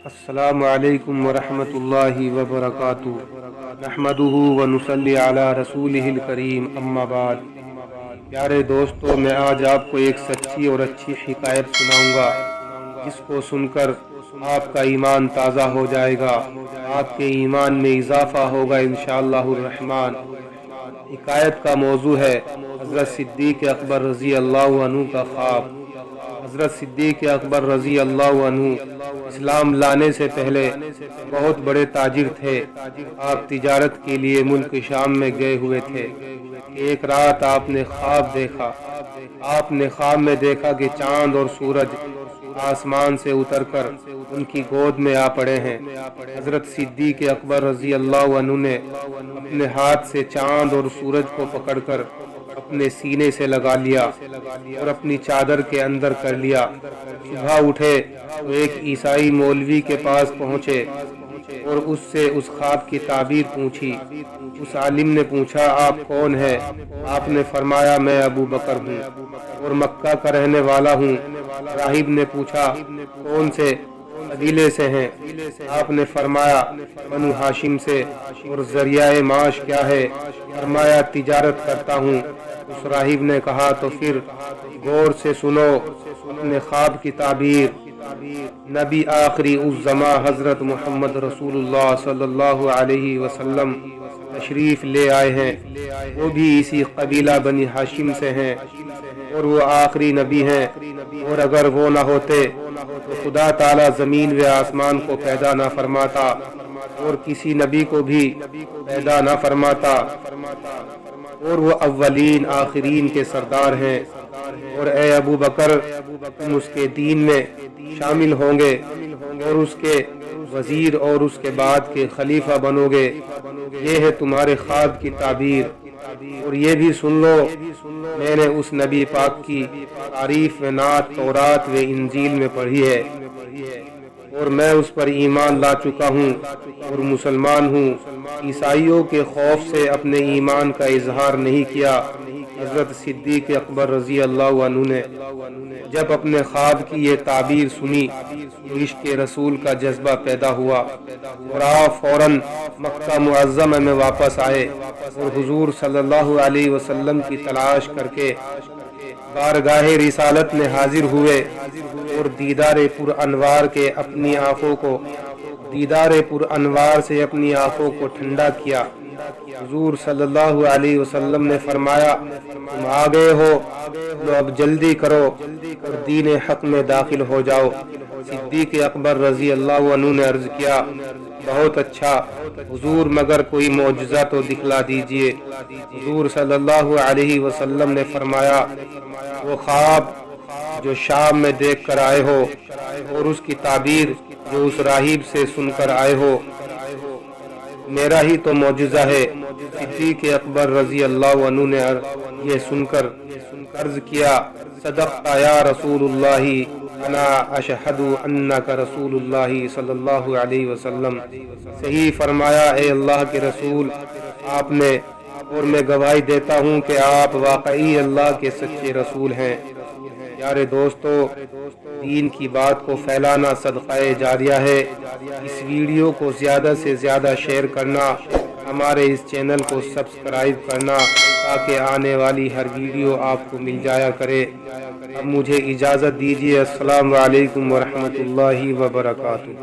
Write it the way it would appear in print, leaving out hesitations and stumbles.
अस्सलामु अलैकुम वरहमतुल्लाहि वबरकातुहू। नहमदुहू व नुसल्ली अला रसूलिहिल करीम, अम्मा बाद। प्यारे दोस्तों, मैं आज आपको एक सच्ची और अच्छी हिकायत सुनाऊंगा जिसको सुनकर आपका ईमान ताज़ा हो जाएगा, आपके ईमान में इजाफा होगा इंशाअल्लाहुर रहमान। हिकायत का मौजू है hazrat सिद्दीक अकबर रज़ी अल्लाह अन्हु का ख्वाब। hazrat सिद्दीक अकबर रज़ी अल्लाह अन्हु इस्लाम लाने से पहले बहुत बड़े ताजिर थे। आप तिजारत के लिए मुल्क शाम में गए हुए थे। एक रात आपने ख्वाब देखा। आपने ख्वाब में देखा कि चांद और सूरज आसमान से उतरकर उनकी गोद में आ पड़े हैं। हजरत सिद्दीक अकबर रज़ी अल्लाह अन्हु ने अपने हाथ से चांद और सूरज को पकड़कर अपने सीने से लगा लिया और अपनी चादर के अंदर कर लिया। सुबह उठे तो एक ईसाई मौलवी के पास पहुँचे और उससे उस ख्वाब की ताबीर पूछी। उस आलिम ने पूछा, आप कौन है? आपने फरमाया, मैं अबू बकर हूँ और मक्का का रहने वाला हूँ। राहिब ने पूछा, कौन से कबीले से हैं? आपने फरमाया, बनु हाशिम से। और जरियाए माश क्या है? फरमाया, तिजारत करता हूँ। उस राहिब ने कहा, तो फिर गौर से सुनो अपने ख्वाब की ताबीर। नबी आखिरी उस जमा हजरत मोहम्मद रसूलुल्लाह सल्लल्लाहु अलैहि वसल्लम तशरीफ ले आए हैं। वो भी इसी कबीला बनी हाशिम से हैं और वो आखिरी नबी हैं। और अगर वो ना होते तो खुदा ताला जमीन व आसमान को पैदा ना फरमाता और किसी नबी को भी पैदा ना फरमाता। और वो अव्वलीन आखिरीन के सरदार हैं। और ए अबू बकर, तुम उसके दीन में शामिल होंगे और उसके वजीर और उसके बाद के खलीफा बनोगे। ये है तुम्हारे ख्वाब की ताबीर। और ये भी सुन लो, मैंने उस नबी पाक की तारीफ व नात तौरात व इंजील में पढ़ी है और मैं उस पर ईमान ला चुका हूँ और मुसलमान हूँ। ईसाइयों के खौफ से अपने ईमान का इजहार नहीं किया। हजरत सिद्दीक अकबर रज़ी अल्लाह अन्हु ने जब अपने ख्वाब की ये ताबीर सुनी तो इश्क रसूल का जज्बा पैदा हुआ और आप फौरन मक्का मुअज़्ज़मा में वापस आए और हुजूर सल्लल्लाहु अलैहि वसल्लम की तलाश करके बारगाहे रिसालत में हाजिर हुए और दीदारे पुर अनवार से अपनी आंखों को ठंडा किया। हुजूर सल्लल्लाहु अलैहि वसल्लम ने फरमाया, तुम आ गए हो तो अब जल्दी करो और दीन हक में दाखिल हो जाओ। सिद्दीक अकबर रज़ी अल्लाह अन्हु ने अर्ज किया, बहुत अच्छा हुजूर, मगर कोई मौजज़ा तो दिखला दीजिए। हुजूर सल्लल्लाहु अलैहि वसल्लम ने फरमाया, वो ख्वाब जो शाम में देख कर आए हो और उसकी ताबीर जो उस राहिब से सुनकर आए हो, मेरा ही तो मौजज़ा है। सिद्दीक अकबर रज़ी अल्लाह अन्हु ने ये सुनकर अर्ज किया, सदक़ता या रसूलुल्लाही, अना अशहदु अन्नका रसूलुल्लाही सल्लल्लाहु अलैहि वसल्लम। सही फरमाया, ए अल्लाह के रसूल, आपने, और मैं गवाही देता हूँ कि आप वाकई अल्लाह के सच्चे रसूल हैं। प्यारे दोस्तों, दीन की बात को फैलाना सदक़ाए जारिया है। इस वीडियो को ज़्यादा से ज़्यादा शेयर करना, हमारे इस चैनल को सब्सक्राइब करना ताकि आने वाली हर वीडियो आपको मिल जाया करे। अब मुझे इजाज़त दीजिए। अस्सलामु अलैकुम वरहमतुल्लाहि वबरकातुहू।